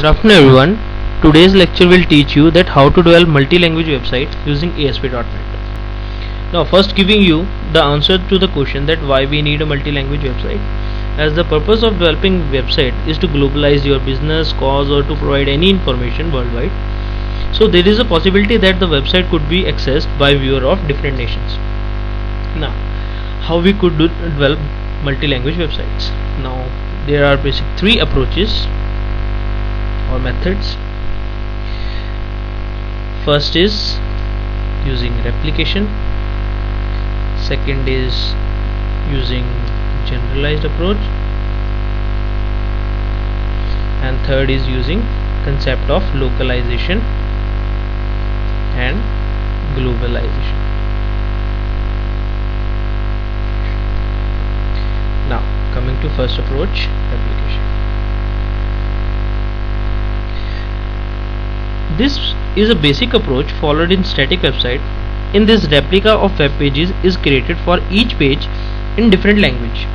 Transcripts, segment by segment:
Good afternoon everyone. Today's lecture will teach you that how to develop multi-language website using ASP.NET. Now first giving you the answer to the question that why we need a multi-language website. As the purpose of developing website is to globalize your business, cause or to provide any information worldwide. So there is a possibility that the website could be accessed by viewer of different nations. Now how we could develop multi-language websites. Now there are basic three approaches or methods. First is using replication, second is using generalized approach, and third is using concept of localization and globalization. Now coming to first approach, replication. This is a basic approach followed in static website. In this, replica of web pages is created for each page in different language.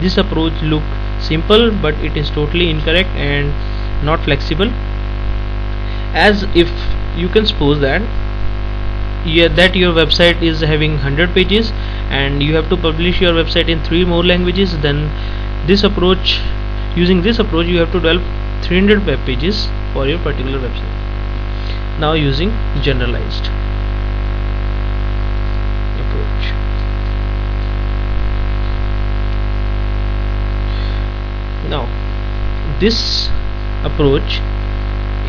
This approach looks simple, but it is totally incorrect and not flexible. As if you can suppose that your website is having 100 pages and you have to publish your website in 3 more languages, then using this approach you have to develop 300 web pages for your particular website. Now using generalized approach. Now this approach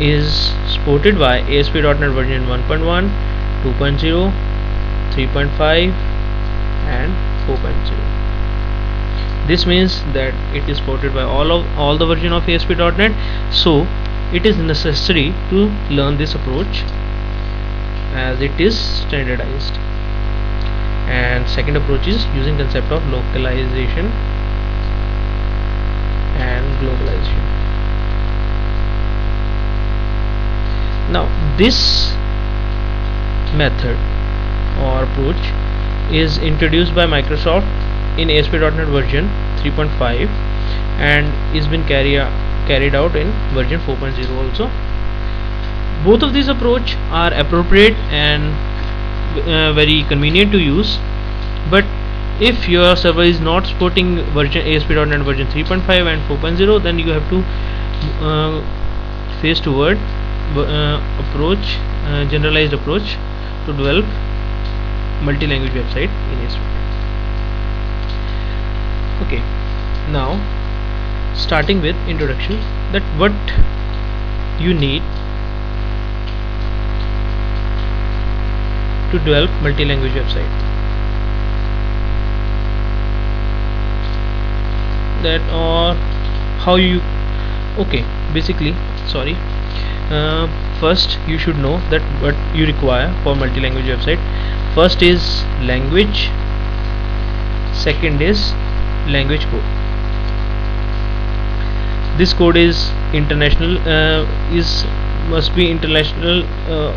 is supported by ASP.NET version 1.1, 2.0, 3.5 and 4.0. This means that it is supported by all the version of ASP.NET. So it is necessary to learn this approach as it is standardized. And second approach is using concept of localization and globalization. Now this method or approach is introduced by Microsoft in ASP.NET version 3.5 and is been carried out in version 4.0 also. Both of these approach are appropriate and very convenient to use, but if your server is not supporting version ASP.NET version 3.5 and 4.0, then you have to face toward generalized approach to develop multi-language website in ASP. Okay, now starting with introduction, that what you need to develop multi-language website. That or how you first you should know that what you require for multi-language website. First is language, second is language code. This code is international, must be international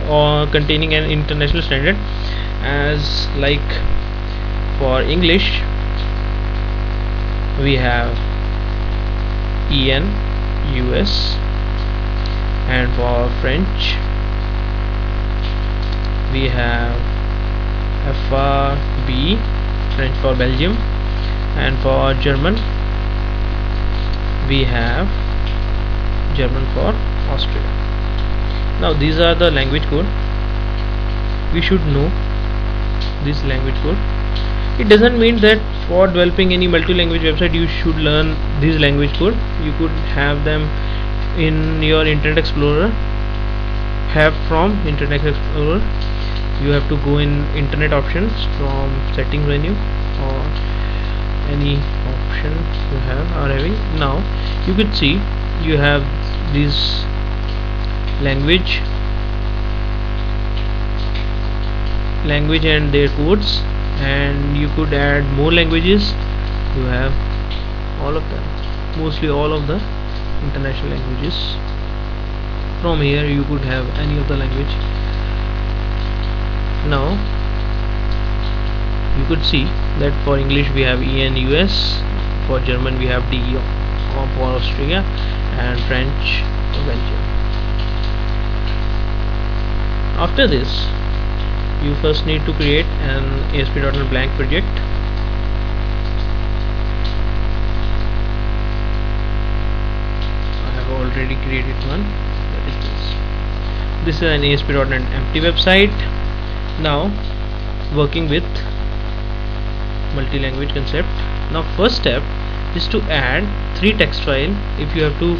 or containing an international standard, as like for English we have EN US, and for French we have FRB, French for Belgium, and for German we have German for Austria. Now these are the language code. We should know this language code. It doesn't mean that for developing any multi-language website you should learn this language code. You could have them in your Internet Explorer. From Internet Explorer you have to go in Internet options from settings menu or any option you are having. Now you could see you have this language and their codes, and you could add more languages. You have all of them, mostly all of the international languages. From here you could have any of the language. Now you could see that for English we have EN US, for German we have DE for Austria, and French for Belgium. After this, you first need to create an ASP.NET blank project. I have already created one, that is this. This is an ASP.NET empty website. Now working with multi-language concept. Now first step is to add 3 text file. If you have to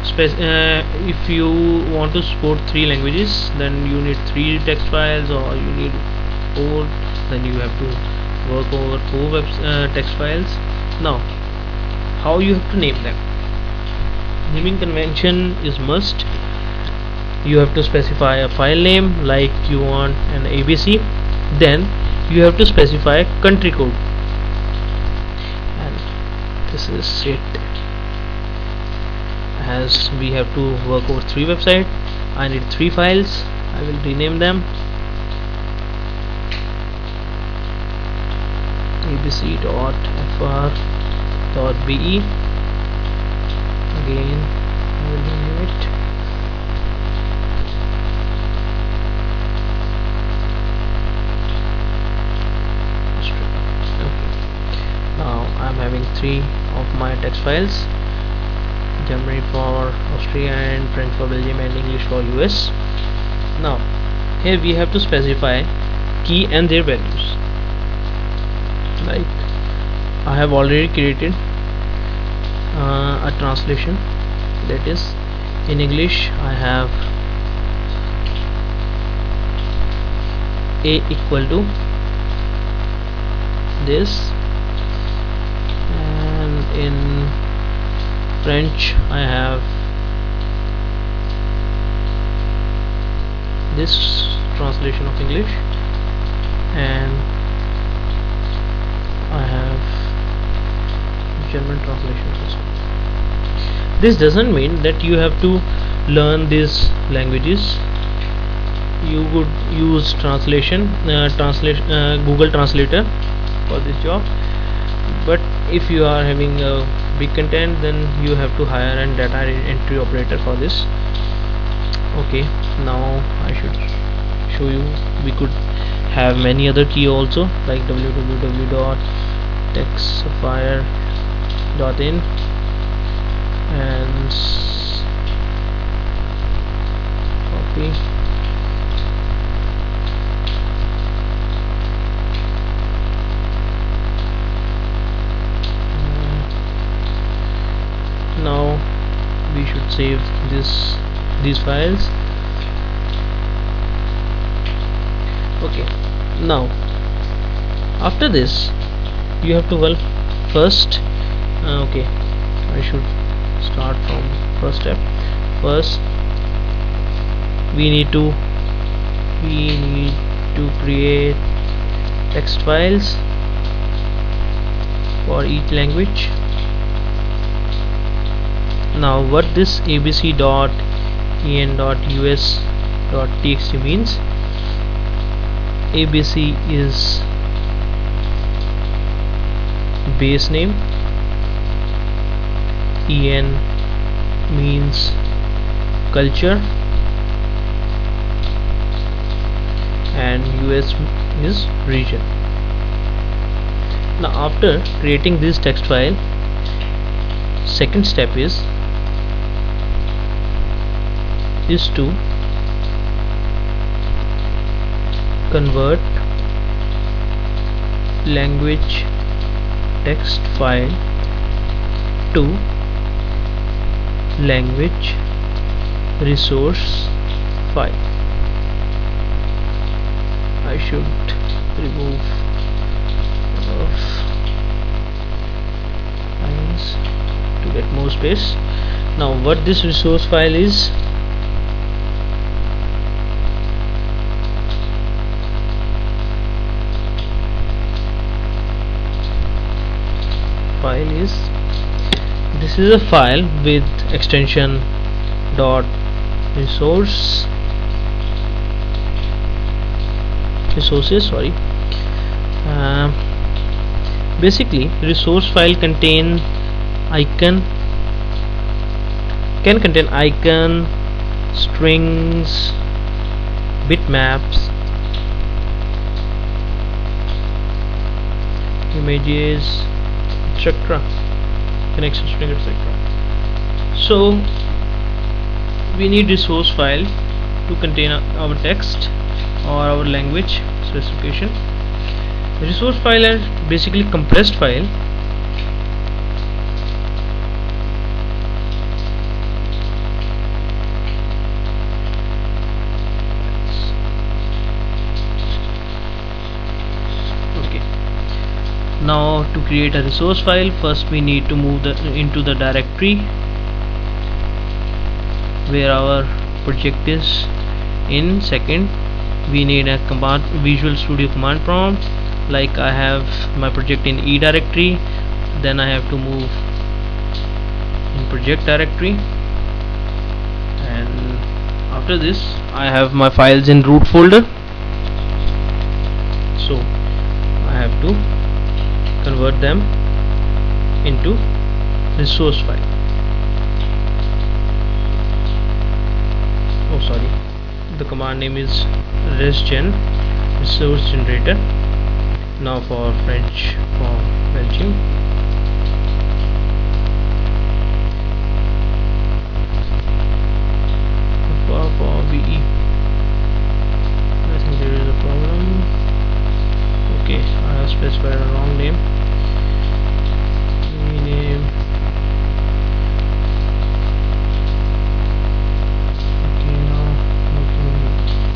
if you want to support 3 languages, then you need 3 text files, or you need 4, then you have to work over 4 text files. Now how you have to name them? Naming convention is must. You have to specify a file name, like you want an ABC. Then you have to specify country code, and this is it. As we have to work over 3 websites, I need 3 files. I will rename them abc.fr.be. Again I will rename it Now I'm having 3 of my text files: Germany for Austria, and French for Belgium, and English for US. Now here we have to specify key and their values. Like I have already created a translation, that is in English I have A equal to this, and in French I have this translation of English, and I have German translation also. This doesn't mean that you have to learn these languages. You would use Google Translator for this job, but if you are having a big content, then you have to hire a data entry operator for this. Okay, now I should show you. We could have many other key also, like www.textfire.in and copy. Now we should save these files. Okay, now after this you have to, well, first okay, I should start from first step. First we need to create text files for each language. Now what this abc.en.us.txt means: ABC is base name, EN means culture, and US is region. Now after creating this text file, second step is to convert language text file to language resource file. I should remove lines to get more space. Now what this resource file is: this is a file with extension .resources. Sorry. Basically, resource file can contain icon, strings, bitmaps, images, etc., connection string, etc. So we need resource file to contain our text or our language specification. The resource file is basically compressed file Now to create a resource file, first we need to move into the directory where our project is in. Second, we need a command, Visual Studio command prompt. Like I have my project in E directory, then I have to move in project directory, and after this I have my files in root folder, so I have to convert them into resource file. Oh sorry, the command name is resgen, resource generator. Now for French for Belgium, for VE, I think there is a problem. Okay, I have specified a wrong name. Rename. Okay, now I'm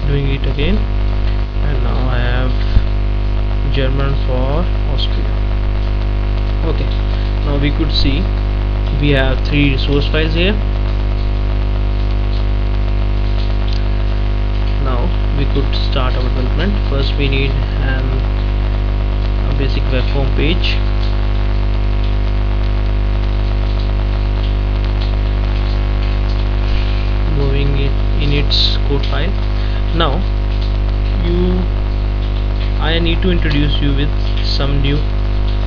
doing it again, and now I have German for Austria. Okay, now we could see we have 3 resource files here. Now we could start our development. First we need a basic web form page. Moving it in its code file. Now I need to introduce you with some new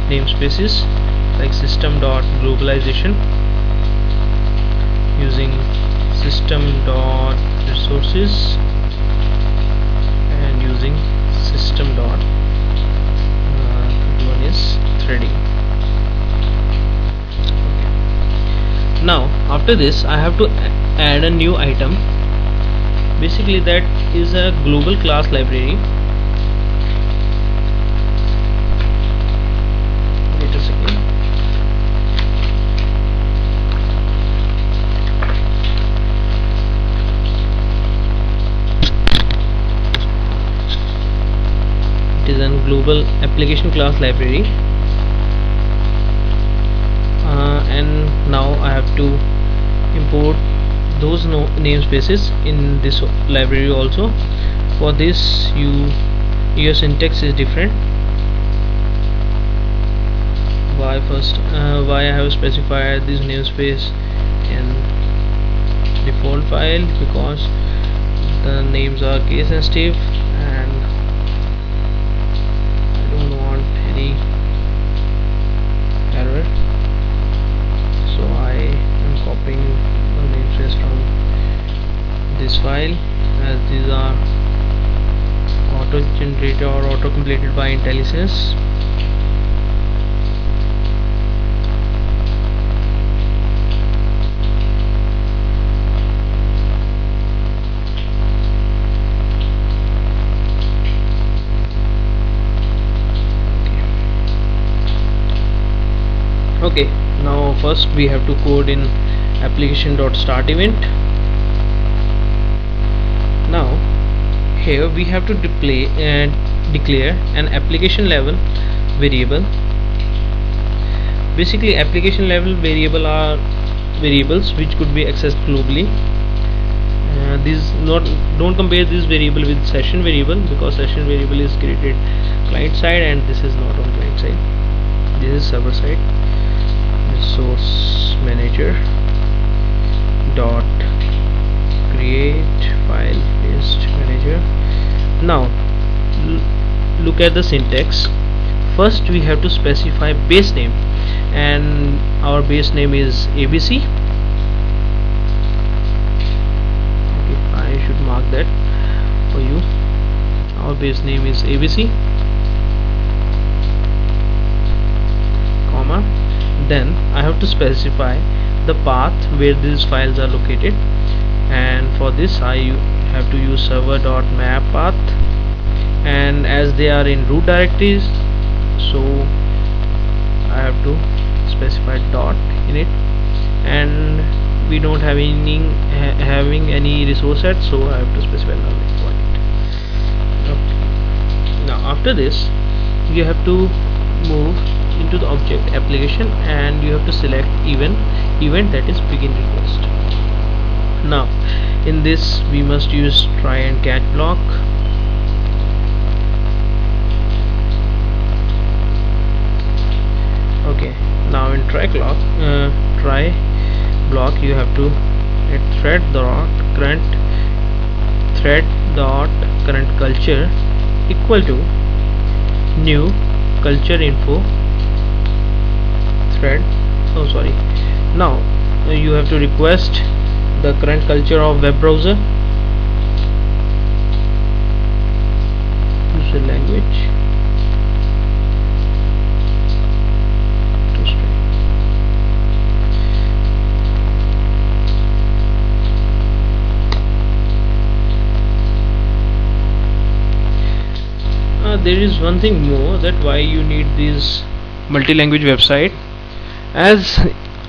namespaces like system.globalization, using system.resources, and using system dot one is threading. Okay. Now after this I have to add a new item. Basically that is a global class library. Wait a second. It is a global application class library, and now I have to import those namespaces in this library also. For this your syntax is different. Why I have specified this namespace in default file? Because the names are case sensitive and I don't want any error, so I am copying the namespace from this file, as these are auto generated or auto completed by IntelliSense. Okay, now first we have to code in application.start event. Now here we have to declare an application level variable. Basically application level variable are variables which could be accessed globally. Don't compare this variable with session variable, because session variable is created client side and this is not on client side, this is server side. Resource manager dot create file list manager. Now look at the syntax. First we have to specify base name, and our base name is ABC. Okay, I should mark that for you. base name is abc, comma, then I have to specify the path where these files are located, and for this I have to use server.map path, and as they are in root directories, so I have to specify dot in it, and we don't have having any resource set, so I have to specify null for it. Okay. Now after this you have to move into the object application, and you have to select event that is begin request. Now in this we must use try and catch block. Okay, now in try block you have to let thread dot current culture equal to new culture info thread. Now you have to request the current culture of web browser, user language to string. There is one thing more, that why you need this multi-language website, as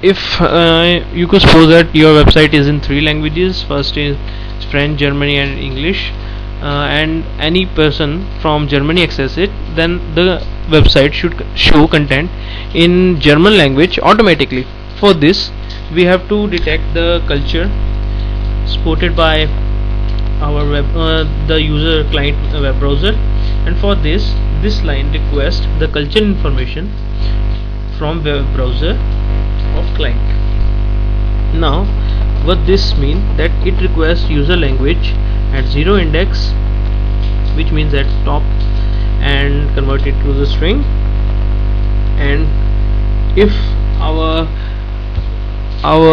if you could suppose that your website is in 3 languages. First is French, Germany and English, and any person from Germany access it, then the website should show content in German language automatically. For this we have to detect the culture supported by our the user client web browser, and for this line request the culture information from web browser of client. Now what this means, that it requests user language at 0 index, which means at top, and convert it to the string, and if our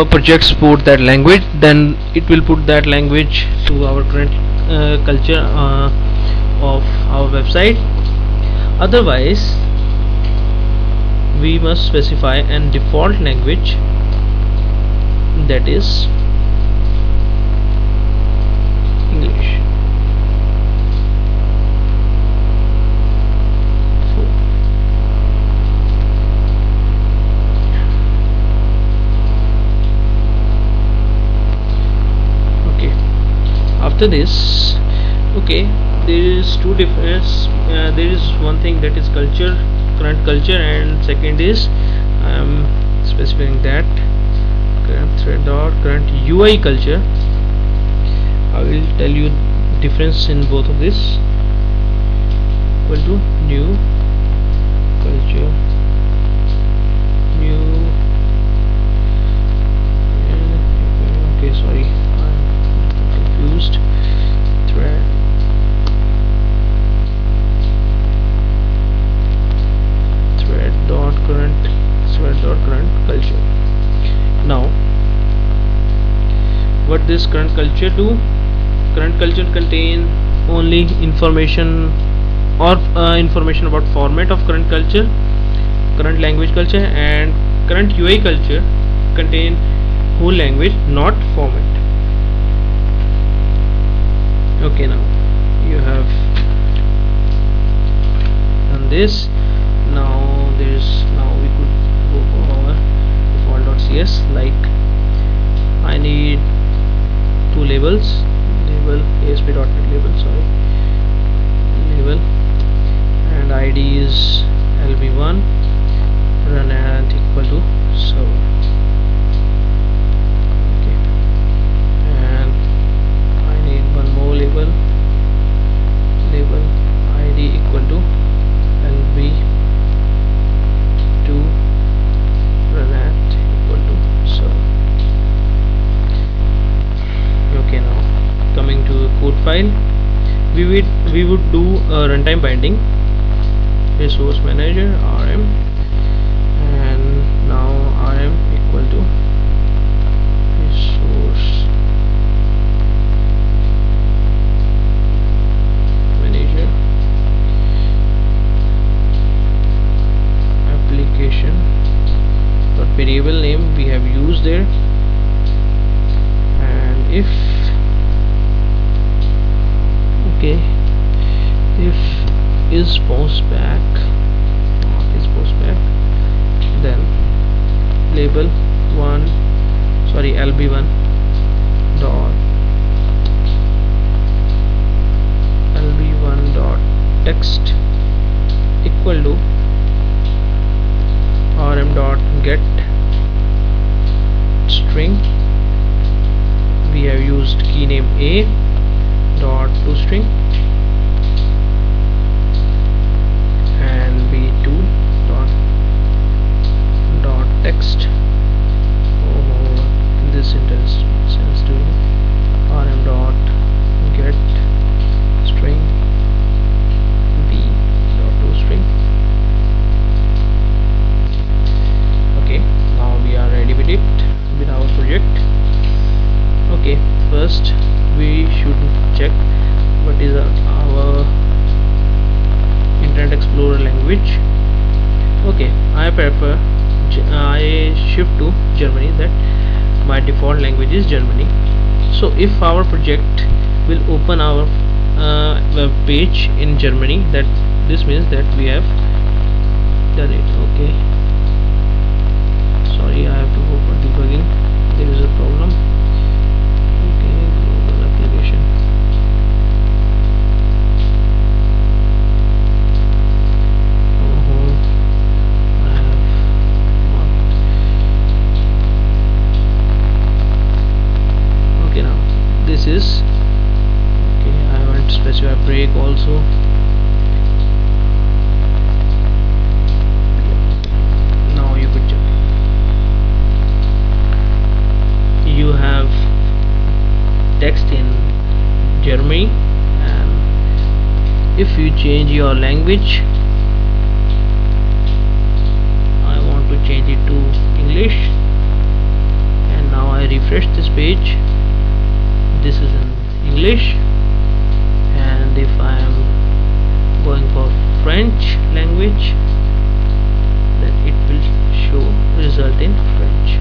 project support that language, then it will put that language to our current culture of our website. Otherwise we must specify an default language, that is English. Okay, after this, okay, there is two difference. There is one thing, that is culture, current culture, and second is I am specifying that current thread dot current UI culture. I will tell you difference in both of this. Equal to new culture, new okay, sorry, I'm confused. Thread dot current culture. Now what this current culture do? Current culture contain only information or information about format of current culture, current language culture, and current UI culture contain whole language, not format. Okay, now you have done this. Now we could go for our default.cs, like I need 2 labels, label ASP.NET label, label, and ID is lb1, run at equal to server. Okay, and I need one more label ID equal to lb2, run at equal to server. Okay, now coming to the code file, we would do a runtime binding, resource manager rm, and now rm equal to resource manager postback, mark is postback, then label lb1 dot text equal to rm dot get string. We have used key name a dot toString and b2 dot text. This sense doing rm dot get string b dot toString. Okay, now we are ready with it, with our project. Okay, first we should check what is our Internet Explorer language. Okay, I shift to Germany, that my default language is Germany. So if our project will open our web page in Germany, that this means that we have done it. Okay, sorry, I have to go for debugging, there is a problem. Okay, global application. I have marked. Okay, now this is okay. I haven't specified break also. Now you could check. You have text in Germany, and if you change your language, I want to change it to English, and now I refresh this page. This is in English, and if I am going for French language, then it will show result in French.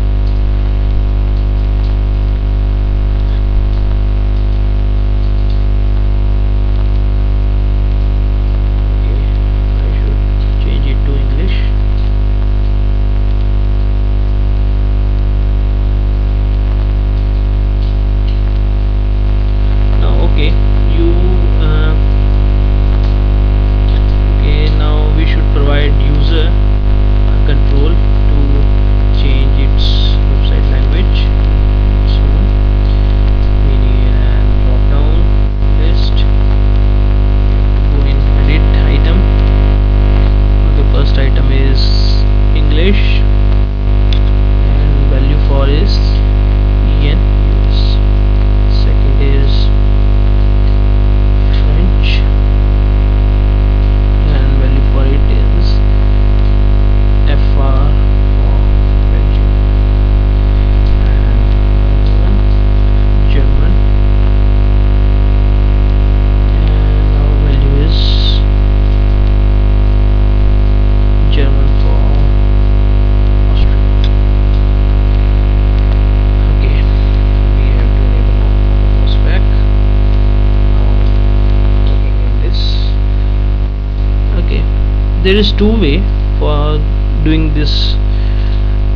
There is two way for doing this,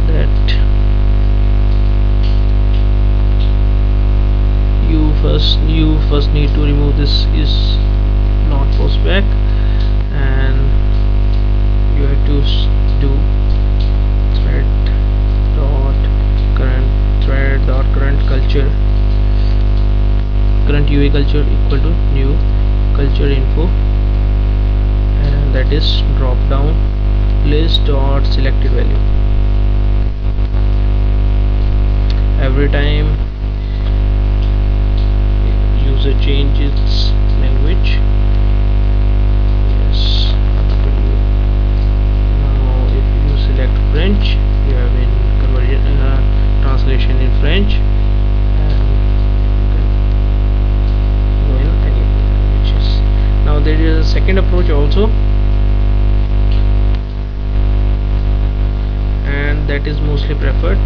that you first need to remove this is not postback, and you have to do current culture, current UA culture equal to new culture info, and that is drop down list dot selected value. Every time user changes language, yes, now if you select French, you have in conversion translation in French, and you can go in any languages. Now there is a second approach also, and that is mostly preferred,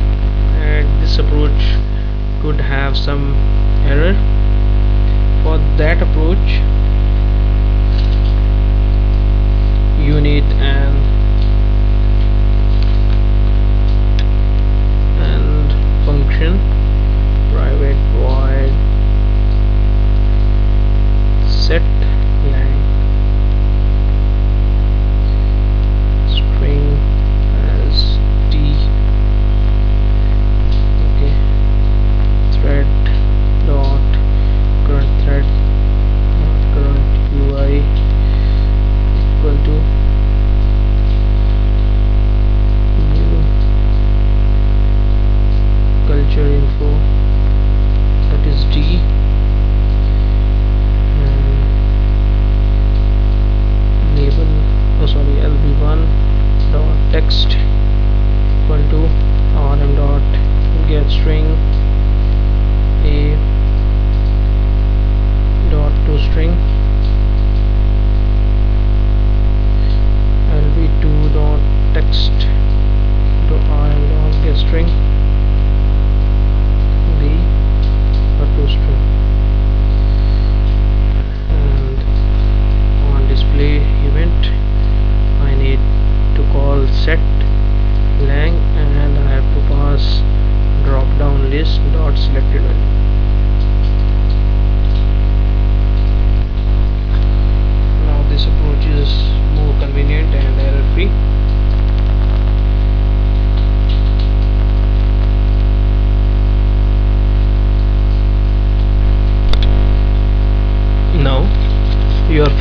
and this approach could have some error. For that approach,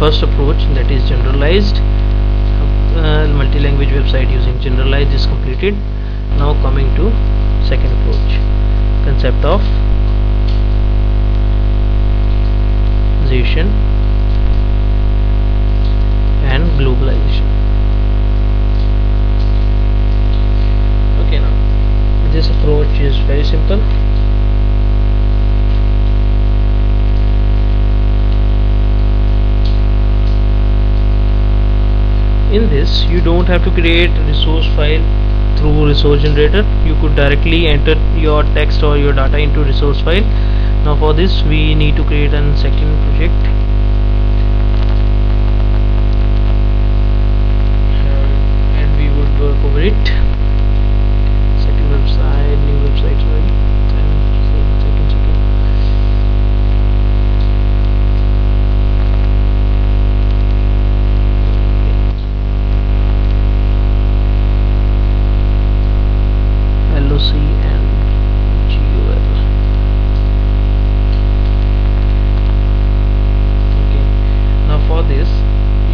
first approach, that is generalized multi-language website using generalized, is completed. Now coming to second approach, concept of and globalization. Okay, now this approach is very simple. In this, you don't have to create a resource file through resource generator. You could directly enter your text or your data into resource file. Now for this we need to create a second project, and we would work over it. Second website, new website, sorry, second. LOC and GUL. Okay, now for this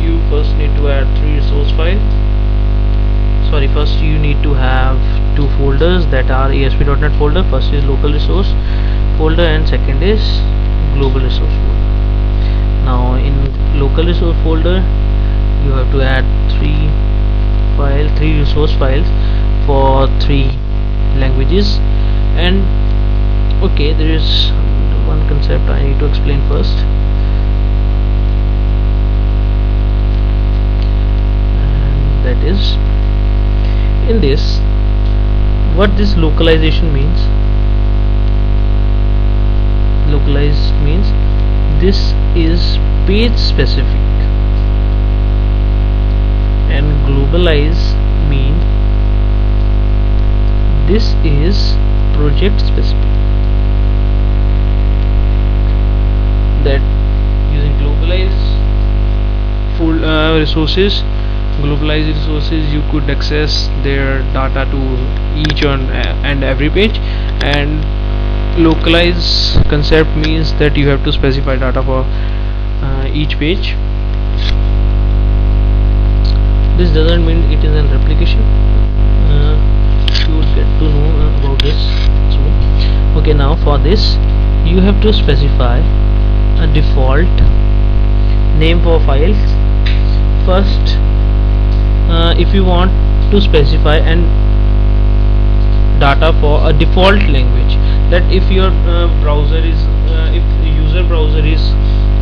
you first need to add 3 resource file. Sorry, first you need to have 2 folders that are ASP.NET folder. First is local resource folder and second is global resource folder. Now in local resource folder you have to add 3 resource files for 3 languages. And okay, there is one concept I need to explain first, and that is, in this, what this localization means. Localize means this is page specific, and globalize means this is project specific. That using globalized resources, you could access their data to each and every page, and localize concept means that you have to specify data for each page. This doesn't mean it is a replication. You would get to know about this soon. Okay, now for this you have to specify a default name for files. First, if you want to specify and data for a default language, that if your browser is if user browser is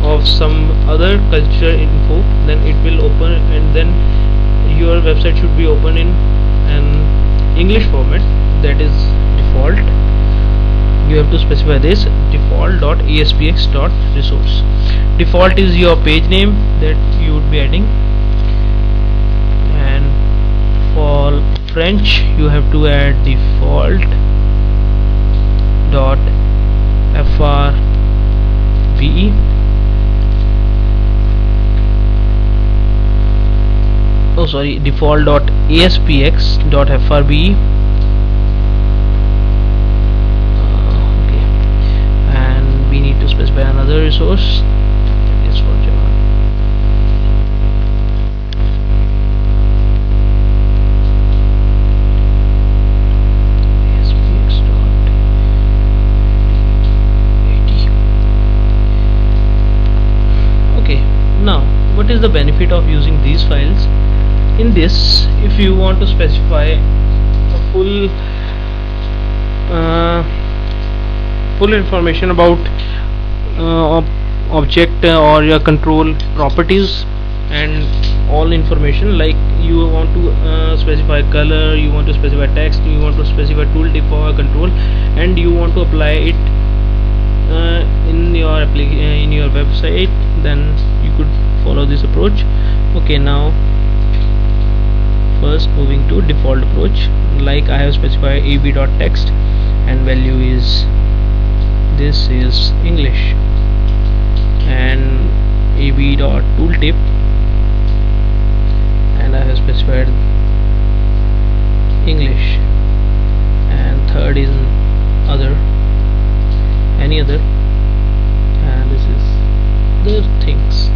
of some other culture info, then it will open, and then your website should be open in an English format, that is default. You have to specify this default.aspx.resource. Default is your page name that you would be adding, and for French you have to add default.frve. Oh sorry, default.aspx.frve. Okay, and we need to specify another resource, that is for German. aspx.at. Okay, now what is the benefit of using these files? In this, if you want to specify a full information about object or your control properties and all information, like you want to specify color, you want to specify text, you want to specify tooltip for control, and you want to apply it in your website, then you could follow this approach. Okay, now first moving to default approach, like I have specified ab.text and value is, this is English, and ab.tooltip, and I have specified English, and third is other, any other, and this is the things.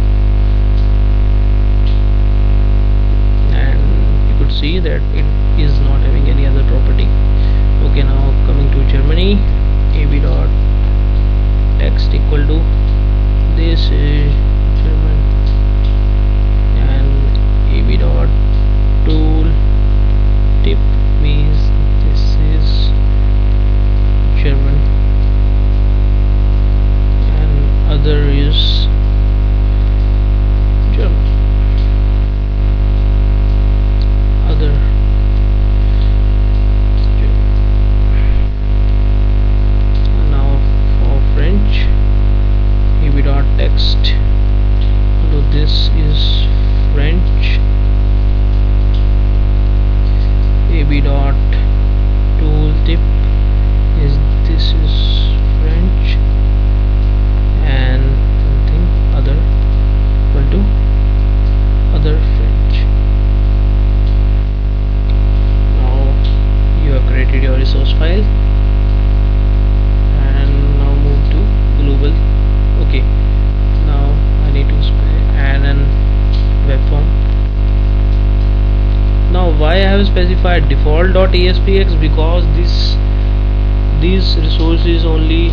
specify default.aspx because these resource is only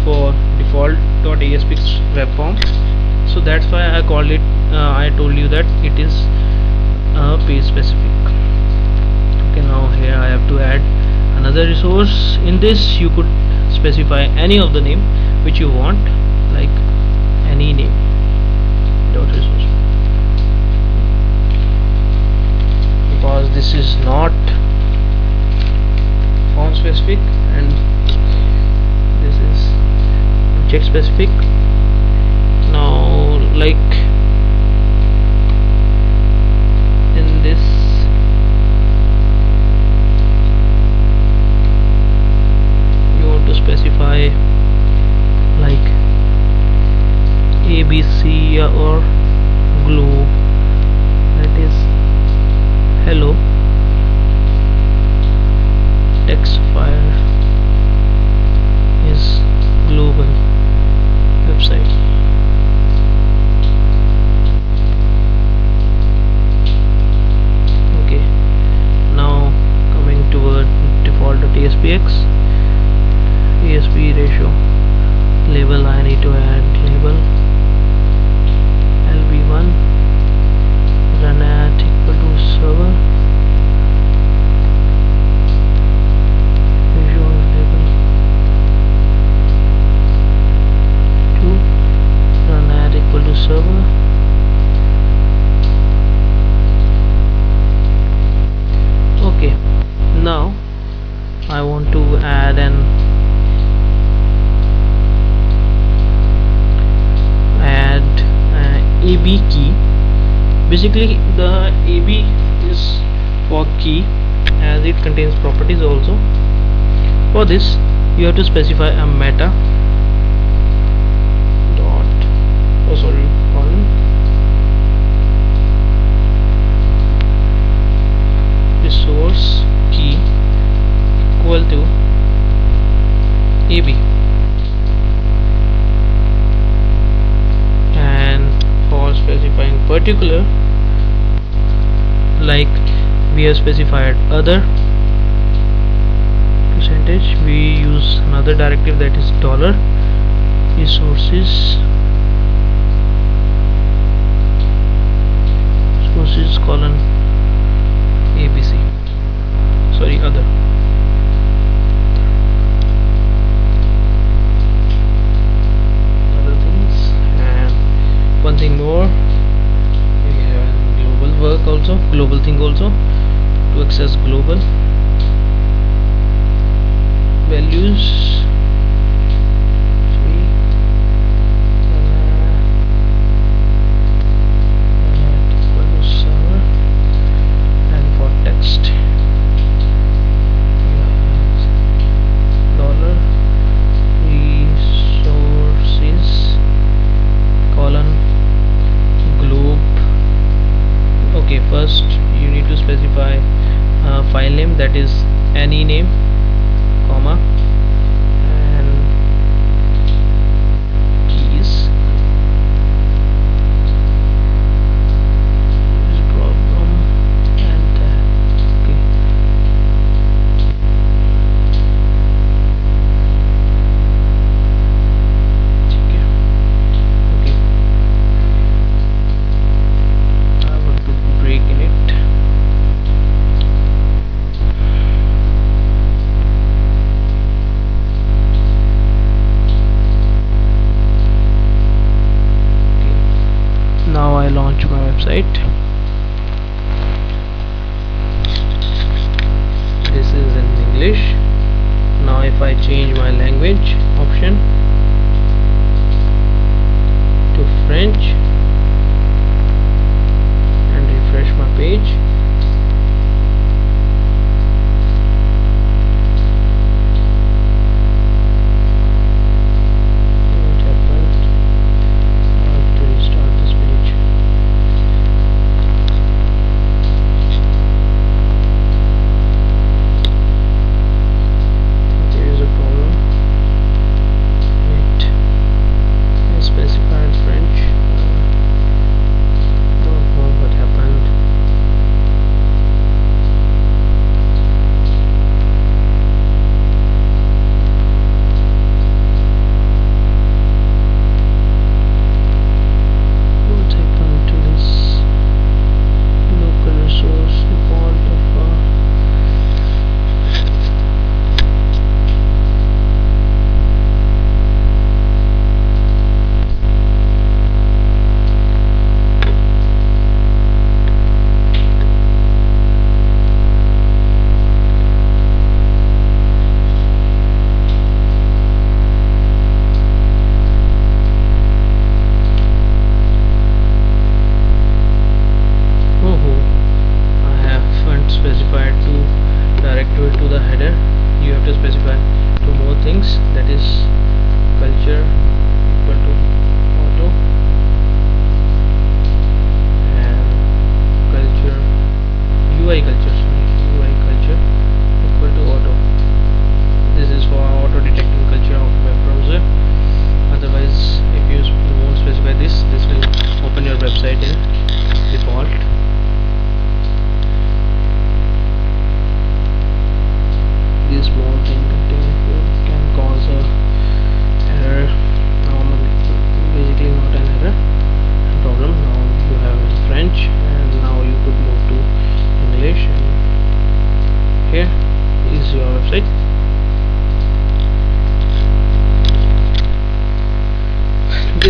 for default.aspx web form, so that's why I called it I told you that it is page specific. Okay, now here I have to add another resource. In this you could specify any of the name which you want, like any name dot resource, because this is not form specific and this is object specific. Now like in this you want to specify like ABC or globe, that is hello text file is global website. Okay, now coming toward default.aspx ASP ratio label, I need to add label lb1 run at equal to server visual label 2 run at equal to server. Okay, now I want to add an AB key. Basically the AB is for key as it contains properties also. For this you have to specify a meta dot colon resource key equal to AB, and for specifying particular, like we have specified other percentage, we use another directive that is dollar resources colon ABC, sorry, other things. And one thing more, we have global work also, global thing also, to access global values. First you need to specify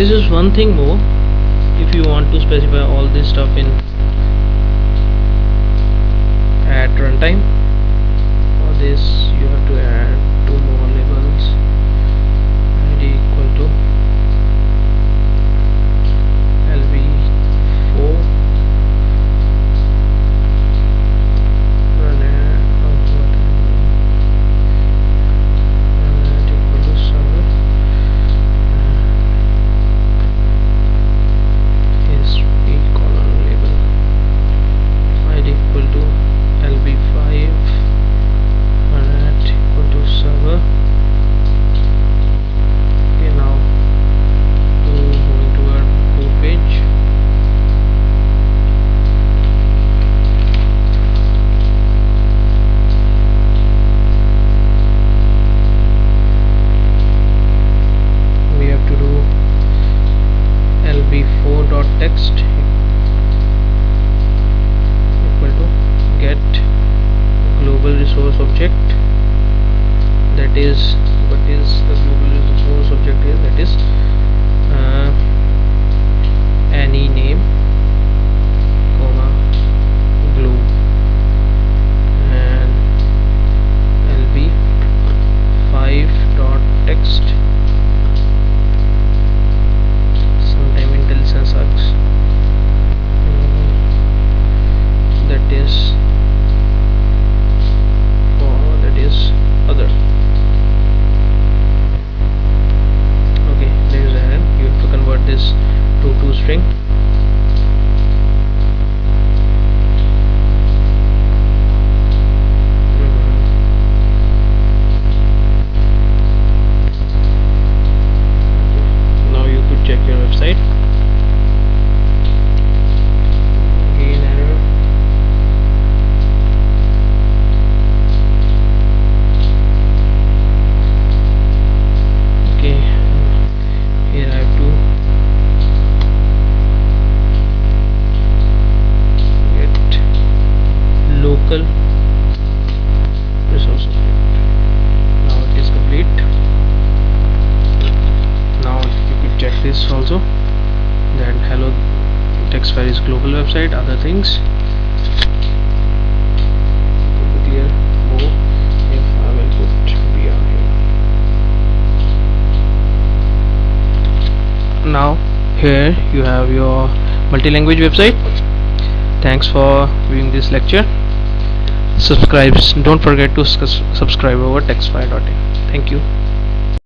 this is one thing more. If you want to specify all this stuff in at runtime, for this you have to add two more labels, id equal to lv4 run equal to server is p colon label id equal to lv5 run equal to server. Okay, now going to our code page. We have to do lv4.text equal to get global resource object. That is, what is the global resource object here? That is any name comma globe and lv5.text. Sometime IntelliSense sucks. That is other. Okay, there is error. You have to convert this to string. Now you could check your website. Again error. Okay, here I have to get local resource object. Now it is complete. Now you could check this also, that hello text file is global website, other things. Clear more if I will put br here. Now here you have your multi-language website. Thanks for viewing this lecture. Don't forget to subscribe over textfire.in. Thank you.